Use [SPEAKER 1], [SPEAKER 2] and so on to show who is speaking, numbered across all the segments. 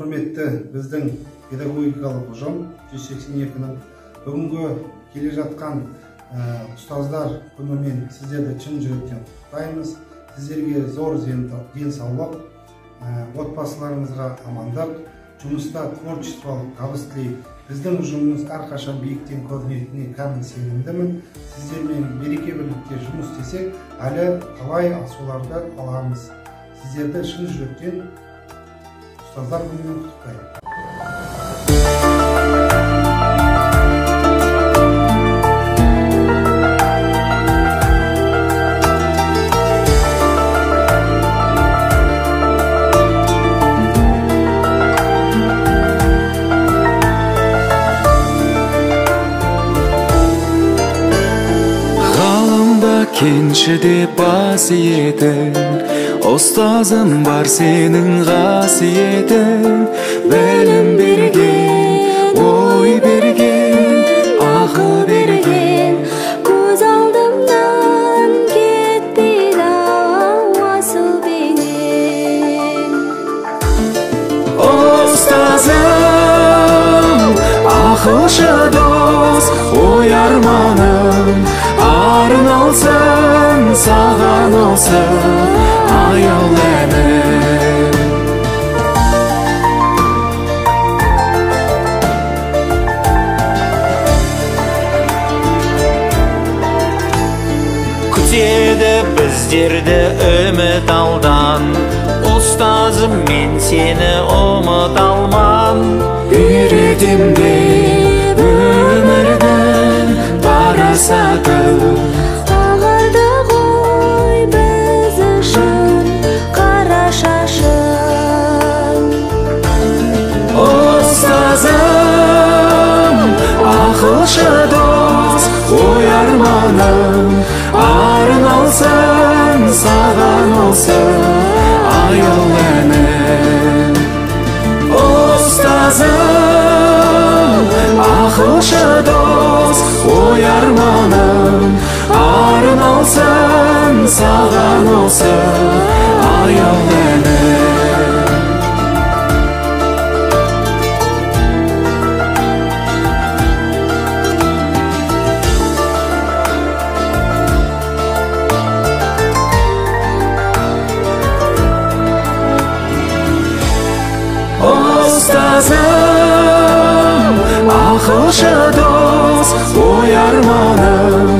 [SPEAKER 1] Hürmetli bizden pedagogikалық ұжым 182-ның бүгінгі келе жатқан ұстаздар күнімен сіздерді шын жүректен құттықтаймыз. Сіздерге зор денсаулық, отбасыларыңызға амандық, жұмыста творчестволық табыс тілеймін. Біздің ұжымымыз әрқашан биіктен көрінетініне кәміл сенімдімін. Сіздермен береке бірлікте жұмыс істесек, әлі талай асуларды аламыз. Сіздерді шын жүректен ұстаздар күнімен құттықтаймын.
[SPEAKER 2] Kençi деп басиетің, ұстазым бар сенің қасиетің. Білім берген, ой берген, ақыл берген,
[SPEAKER 3] көз алдымнан кетпейді асыл бейнең.
[SPEAKER 2] Ұстазым, ақылшы дос, ой арманым, арналсын саған осы аял әнім.
[SPEAKER 4] Күтеді біздерді үміт алдан, ұстазым мен сені ұмыт алман.
[SPEAKER 2] Үйретем деп өмірдің парасатын,
[SPEAKER 3] Ағарды ғой біз үшін қара шашың.
[SPEAKER 2] Ұстазым, ақылшы дос, ой арманым, арналсын саған осы аял әнім. Ұстазым, ақылшы дос, ой арманым, арналсын саған осы аял әнім. Ұстазым, ақылшы дос, ой арманым,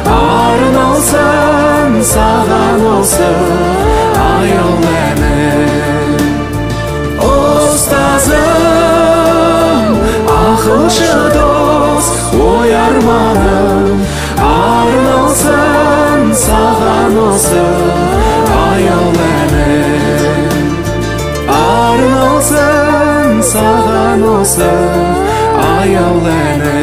[SPEAKER 2] арналсын саған осы аял әнім. Ұстазым, ақылшы дос, ой арманым, арналсын саған осы аял әнім. Арналсын саған осы аял әнім.